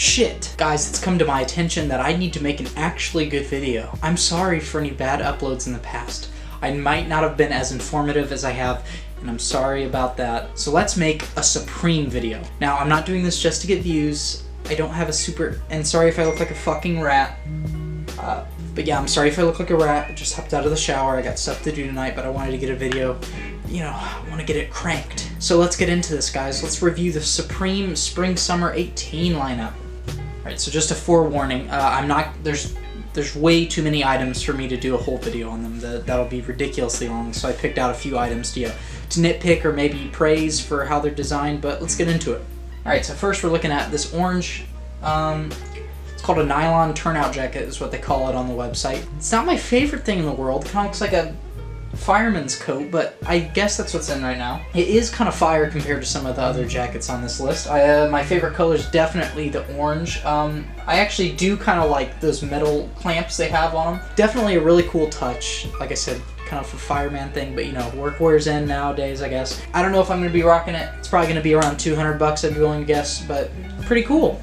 Shit. Guys, it's come to my attention that I need to make an actually good video. I'm sorry for any bad uploads in the past. I might not have been as informative as I have, and I'm sorry about that. So let's make a Supreme video. Now, I'm not doing this just to get views. I don't have a super, and sorry if I look like a fucking rat. But yeah, I'm sorry if I look like a rat. I just hopped out of the shower. I got stuff to do tonight, but I wanted to get a video. You know, I want to get it cranked. So let's get into this, guys. Let's review the Supreme Spring Summer 18 lineup. Alright, so just a forewarning. There's way too many items for me to do a whole video on them. That'll be ridiculously long, so I picked out a few items to nitpick or maybe praise for how they're designed, but let's get into it. Alright, so first we're looking at this orange. It's called a nylon turnout jacket is what they call it on the website. It's not my favorite thing in the world. It kind of looks like a fireman's coat, but I guess that's what's in right now. It is kind of fire compared to some of the other jackets on this list. My favorite color is definitely the orange. I actually do kind of like those metal clamps they have on them. Definitely a really cool touch. Like I said, kind of a fireman thing, but you know, workwear's in nowadays, I guess. I don't know if I'm going to be rocking it. It's probably going to be around 200 bucks, I'd be willing to guess, but pretty cool.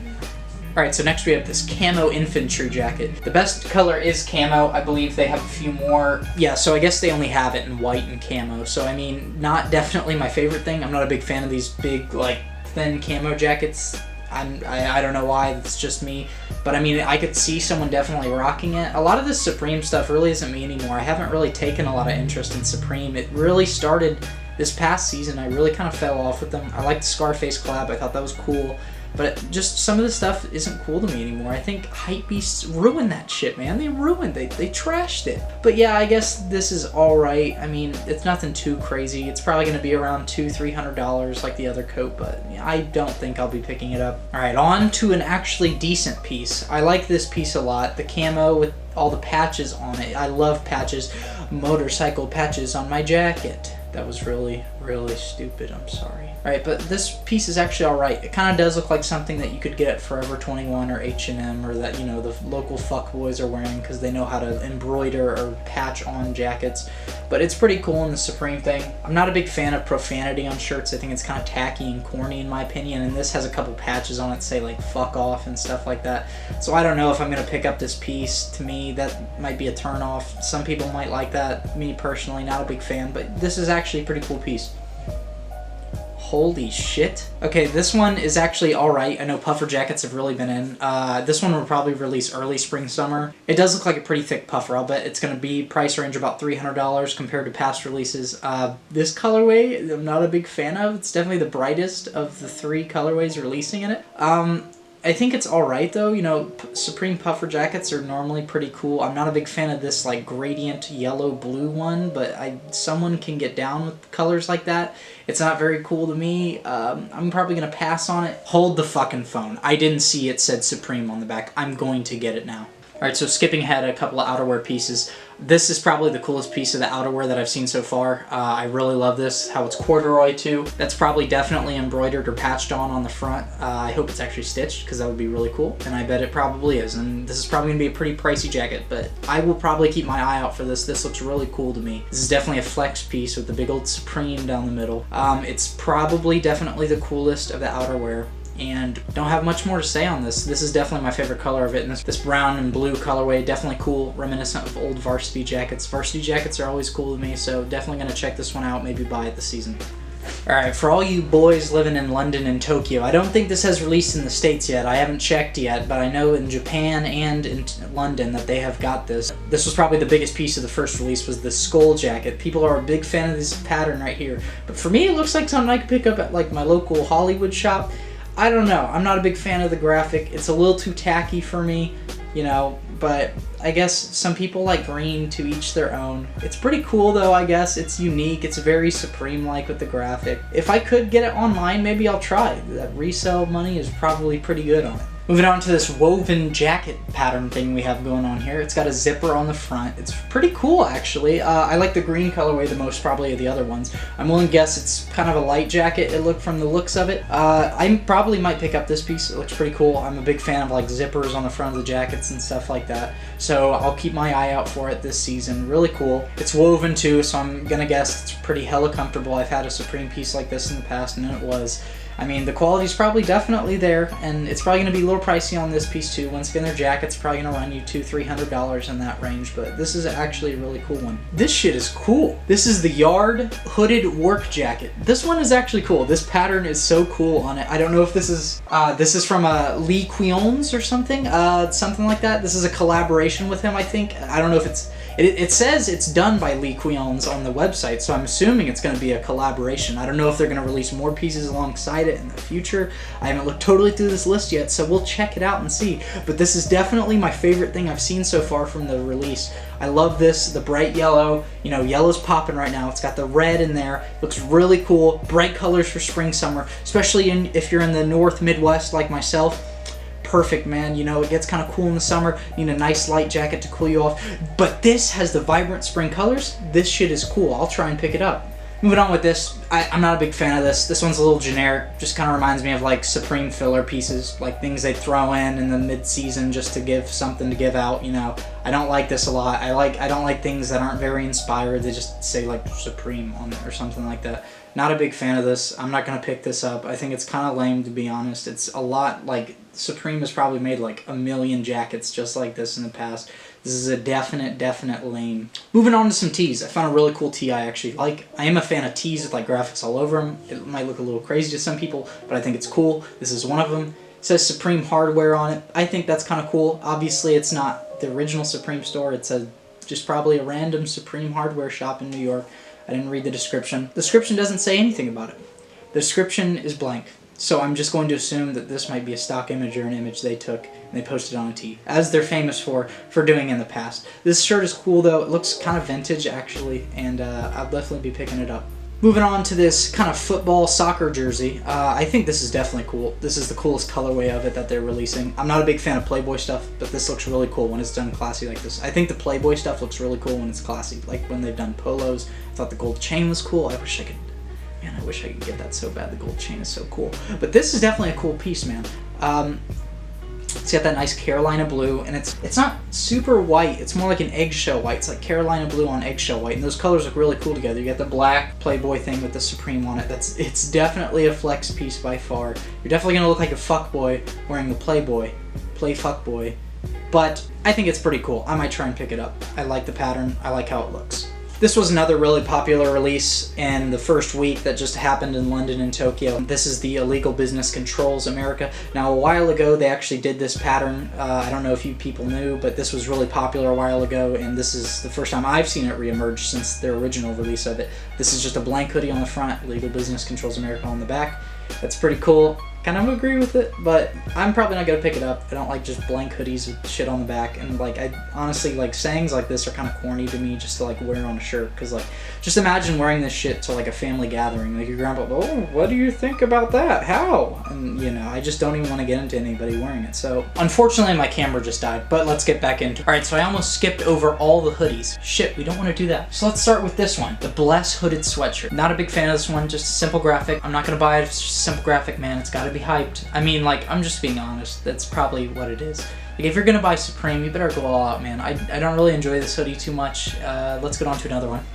Alright, so next we have this camo infantry jacket. The best color is camo. I believe they have a few more. Yeah, so I guess they only have it in white and camo. So, I mean, not definitely my favorite thing. I'm not a big fan of these big, like, thin camo jackets. I don't know why, it's just me. But, I mean, I could see someone definitely rocking it. A lot of this Supreme stuff really isn't me anymore. I haven't really taken a lot of interest in Supreme. It really started this past season. I really kind of fell off with them. I liked the Scarface collab. I thought that was cool. But just some of the stuff isn't cool to me anymore. I think Hypebeast ruined that shit, man. They ruined it. They trashed it. But yeah, I guess this is alright. I mean, it's nothing too crazy. It's probably going to be around $200-300 like the other coat, but I don't think I'll be picking it up. Alright, on to an actually decent piece. I like this piece a lot. The camo with all the patches on it. I love patches. Motorcycle patches on my jacket. That was really, really stupid. I'm sorry. Alright, but this piece is actually alright. It kind of does look like something that you could get at Forever 21 or H&M, or that, you know, the local fuckboys are wearing because they know how to embroider or patch on jackets. But it's pretty cool in the Supreme thing. I'm not a big fan of profanity on shirts. I think it's kind of tacky and corny in my opinion, and this has a couple patches on it that say like fuck off and stuff like that. So I don't know if I'm going to pick up this piece. To me, that might be a turn off. Some people might like that. Me personally, not a big fan, but this is actually a pretty cool piece. Holy shit. Okay, this one is actually alright. I know puffer jackets have really been in. This one will probably release early spring, summer. It does look like a pretty thick puffer. I'll bet it's going to be price range about $300 compared to past releases. This colorway, I'm not a big fan of. It's definitely the brightest of the three colorways releasing in it. I think it's alright though. You know, Supreme puffer jackets are normally pretty cool. I'm not a big fan of this like gradient yellow-blue one, but someone can get down with colors like that. It's not very cool to me. I'm probably going to pass on it. Hold the fucking phone. I didn't see it said Supreme on the back. I'm going to get it now. Alright, so skipping ahead a couple of outerwear pieces. This is probably the coolest piece of the outerwear that I've seen so far. I really love this, how it's corduroy too. That's probably definitely embroidered or patched on the front. I hope it's actually stitched because that would be really cool. And I bet it probably is. And this is probably going to be a pretty pricey jacket, but I will probably keep my eye out for this. This looks really cool to me. This is definitely a flex piece with the big old Supreme down the middle. It's probably definitely the coolest of the outerwear. And don't have much more to say on this. This is definitely my favorite color of it, and this brown and blue colorway, definitely cool, reminiscent of old varsity jackets. Varsity jackets are always cool to me, so definitely going to check this one out, maybe buy it this season. Alright, for all you boys living in London and Tokyo, I don't think this has released in the States yet. I haven't checked yet, but I know in Japan and in London that they have got this. This was probably the biggest piece of the first release, was the skull jacket. People are a big fan of this pattern right here. But for me, it looks like something I could pick up at like my local Hollywood shop. I don't know. I'm not a big fan of the graphic. It's a little too tacky for me, you know, but I guess some people like green, to each their own. It's pretty cool though, I guess. It's unique. It's very Supreme-like with the graphic. If I could get it online, maybe I'll try. That resale money is probably pretty good on it. Moving on to this woven jacket pattern thing we have going on here. It's got a zipper on the front. It's pretty cool, actually. I like the green colorway the most, probably, of the other ones. I'm willing to guess it's kind of a light jacket, from the looks of it. I probably might pick up this piece. It looks pretty cool. I'm a big fan of, like, zippers on the front of the jackets and stuff like that. So I'll keep my eye out for it this season. Really cool. It's woven, too, so I'm gonna guess it's pretty hella comfortable. I've had a Supreme piece like this in the past, and it was. I mean, the quality's probably definitely there, and it's probably going to be a little pricey on this piece too. Once again, their jacket's probably going to run you $200-300 in that range, but this is actually a really cool one. This shit is cool. This is the Yard hooded work jacket. This one is actually cool. This pattern is so cool on it. I don't know if this is from Lee Quion's or something, something like that. This is a collaboration with him, I think. I don't know if it says it's done by Lee Quion's on the website, so I'm assuming it's going to be a collaboration. I don't know if they're going to release more pieces alongside it in the future. I haven't looked totally through this list yet, so we'll check it out and see. But this is definitely my favorite thing I've seen so far from the release. I love this, the bright yellow. You know, yellow's popping right now. It's got the red in there. Looks really cool. Bright colors for spring, summer, especially if you're in the North Midwest like myself. Perfect, man. You know, it gets kind of cool in the summer. You need a nice light jacket to cool you off. But this has the vibrant spring colors. This shit is cool. I'll try and pick it up. Moving on with this, I'm not a big fan of this. This one's a little generic. Just kind of reminds me of like Supreme filler pieces, like things they throw in the mid-season just to give something to give out. You know, I don't like this a lot. I don't like things that aren't very inspired. They just say like Supreme on it or something like that. Not a big fan of this. I'm not gonna pick this up. I think it's kind of lame, to be honest. It's a lot like Supreme has probably made like a million jackets just like this in the past. This is a definite lame. Moving on to some tees. I found a really cool tee I actually like. I am a fan of tees with like graphics all over them. It might look a little crazy to some people, but I think it's cool. This is one of them. It says Supreme Hardware on it. I think that's kind of cool. Obviously, it's not the original Supreme store. It's just probably a random Supreme hardware shop in New York. I didn't read the description. The description doesn't say anything about it. The description is blank. So I'm just going to assume that this might be a stock image or an image they took and they posted on a tee, as they're famous for doing in the past. This shirt is cool though. It looks kind of vintage actually, and I'll definitely be picking it up. Moving on to this kind of football soccer jersey. I think this is definitely cool. This is the coolest colorway of it that they're releasing. I'm not a big fan of Playboy stuff, but this looks really cool when it's done classy like this. I think the Playboy stuff looks really cool when it's classy, like when they've done polos. I thought the gold chain was cool. I wish I could get that so bad. The gold chain is so cool. But this is definitely a cool piece, man. It's got that nice Carolina blue, and it's not super white. It's more like an eggshell white. It's like Carolina blue on eggshell white, and those colors look really cool together. You got the black Playboy thing with the Supreme on it. It's definitely a flex piece by far. You're definitely gonna look like a fuckboy wearing the Playboy, play fuckboy. But I think it's pretty cool. I might try and pick it up. I like the pattern. I like how it looks. This was another really popular release in the first week that just happened in London and Tokyo. This is the Illegal Business Controls America. Now, a while ago, they actually did this pattern. I don't know if you people knew, but this was really popular a while ago, and this is the first time I've seen it reemerge since their original release of it. This is just a blank hoodie on the front, Illegal Business Controls America on the back. That's pretty cool. Kind of agree with it, but I'm probably not gonna pick it up. I don't like just blank hoodies with shit on the back, and like I honestly like sayings like this are kind of corny to me just to like wear on a shirt, because like just imagine wearing this shit to like a family gathering, like your grandpa, oh, what do you think about that? How? And you know, I just don't even want to get into anybody wearing it. So unfortunately my camera just died, but let's get back into it. Alright, so I almost skipped over all the hoodies. Shit, we don't want to do that. So let's start with this one, the Bless hooded sweatshirt. Not a big fan of this one, just a simple graphic. I'm not gonna buy it if it's just a simple graphic, man. It's gotta be hyped. I mean, like, I'm just being honest. That's probably what it is. Like, if you're gonna buy Supreme, you better go all out, man. I don't really enjoy this hoodie too much. Let's get on to another one.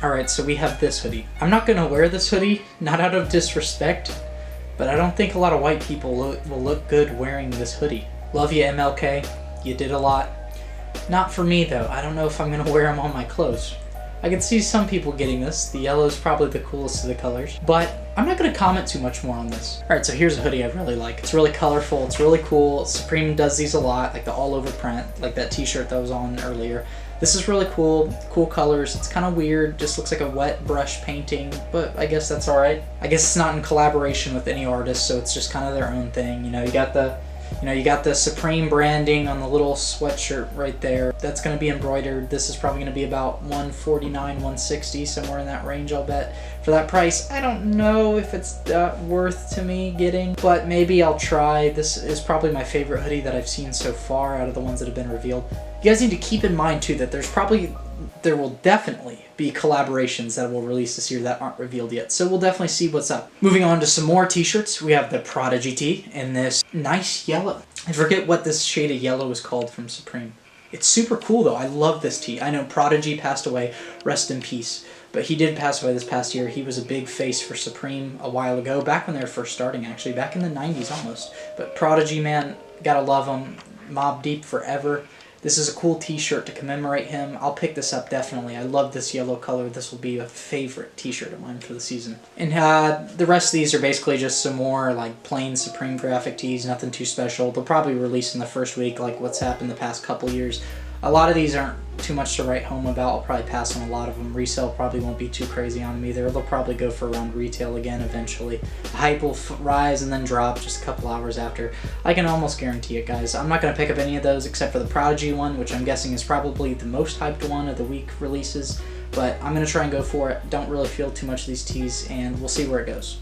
Alright, so we have this hoodie. I'm not gonna wear this hoodie, not out of disrespect, but I don't think a lot of white people will look good wearing this hoodie. Love you, MLK. You did a lot. Not for me, though. I don't know if I'm gonna wear them on my clothes. I can see some people getting this. The yellow is probably the coolest of the colors, but I'm not going to comment too much more on this. Alright, so here's a hoodie I really like. It's really colorful, it's really cool. Supreme does these a lot, like the all over print, like that t-shirt that was on earlier. This is really cool, cool colors. It's kind of weird, just looks like a wet brush painting, but I guess that's alright. I guess it's not in collaboration with any artist, so it's just kind of their own thing. You know, you got the Supreme branding on the little sweatshirt right there. That's going to be embroidered. This is probably going to be about $149, $160, somewhere in that range, I'll bet. For that price, I don't know if it's worth to me getting, but maybe I'll try. This is probably my favorite hoodie that I've seen so far out of the ones that have been revealed. You guys need to keep in mind, too, that there will definitely be collaborations that will release this year that aren't revealed yet. So we'll definitely see what's up. Moving on to some more t-shirts. We have the Prodigy tee in this nice yellow. I forget what this shade of yellow is called from Supreme. It's super cool though. I love this tee. I know Prodigy passed away. Rest in peace. But he did pass away this past year. He was a big face for Supreme a while ago, back when they were first starting, actually, back in the 90s almost. But Prodigy, man, gotta love him. Mobb Deep forever. This is a cool t-shirt to commemorate him. I'll pick this up definitely. I love this yellow color. This will be a favorite t-shirt of mine for the season. And the rest of these are basically just some more like plain Supreme graphic tees, nothing too special. They'll probably release in the first week like what's happened the past couple years. A lot of these aren't too much to write home about. I'll probably pass on a lot of them. Resale probably won't be too crazy on them either. They'll probably go for around retail again eventually. The hype will rise and then drop just a couple hours after. I can almost guarantee it, guys. I'm not going to pick up any of those except for the Prodigy one, which I'm guessing is probably the most hyped one of the week releases. But I'm going to try and go for it. Don't really feel too much of these tees, and we'll see where it goes.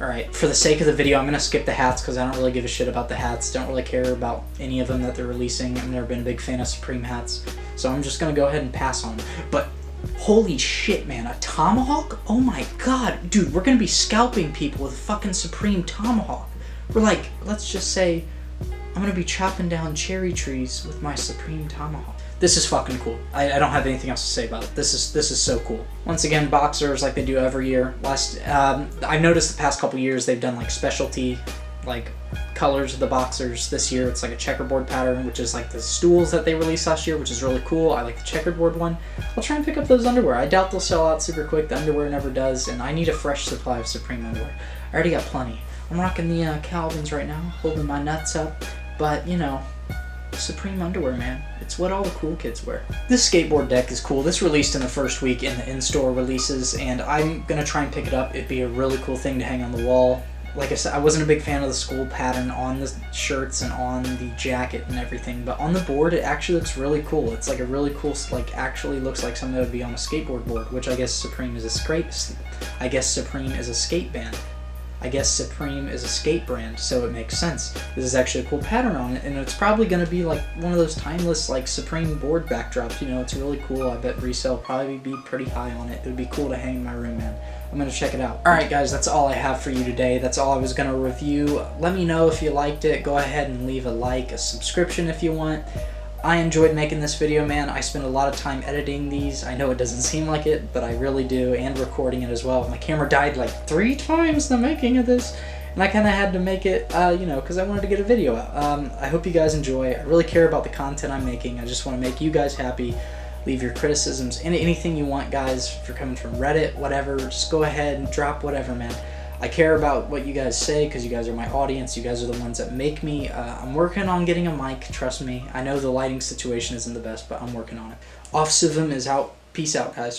Alright, for the sake of the video, I'm going to skip the hats because I don't really give a shit about the hats. Don't really care about any of them that they're releasing. I've never been a big fan of Supreme hats. So I'm just going to go ahead and pass on them. But holy shit, man, a Tomahawk? Oh my god. Dude, we're going to be scalping people with a fucking Supreme Tomahawk. We're like, let's just say, I'm going to be chopping down cherry trees with my Supreme Tomahawk. This is fucking cool. I don't have anything else to say about it. This is so cool. Once again, boxers like they do every year. I've noticed the past couple years they've done like specialty like colors of the boxers. This year it's like a checkerboard pattern, which is like the stools that they released last year, which is really cool. I like the checkerboard one. I'll try and pick up those underwear. I doubt they'll sell out super quick. The underwear never does, and I need a fresh supply of Supreme underwear. I already got plenty. I'm rocking the Calvins right now, holding my nuts up, but you know, Supreme underwear, man. It's what all the cool kids wear. This skateboard deck is cool. This released in the first week in the in-store releases, and I'm gonna try and pick it up. It'd be a really cool thing to hang on the wall. Like I said, I wasn't a big fan of the skull pattern on the shirts and on the jacket and everything, but on the board it actually looks really cool. It's like a really cool, like actually looks like something that would be on a skateboard board, which I guess Supreme is a skate band. I guess Supreme is a skate brand, so it makes sense. This is actually a cool pattern on it, and it's probably going to be like one of those timeless like Supreme board backdrops. You know, it's really cool. I bet resale probably be pretty high on it. It would be cool to hang in my room, man. I'm going to check it out. Alright guys, that's all I have for you today. That's all I was going to review. Let me know if you liked it. Go ahead and leave a like, a subscription if you want. I enjoyed making this video, man. I spend a lot of time editing these. I know it doesn't seem like it, but I really do, and recording it as well. My camera died like 3 times in the making of this, and I kind of had to make it, you know, because I wanted to get a video out. I hope you guys enjoy. I really care about the content I'm making. I just want to make you guys happy. Leave your criticisms and anything you want, guys. If you're coming from Reddit, whatever, just go ahead and drop whatever, man. I care about what you guys say because you guys are my audience. You guys are the ones that make me. I'm working on getting a mic, trust me. I know the lighting situation isn't the best, but I'm working on it. Off Sivum is out. Peace out, guys.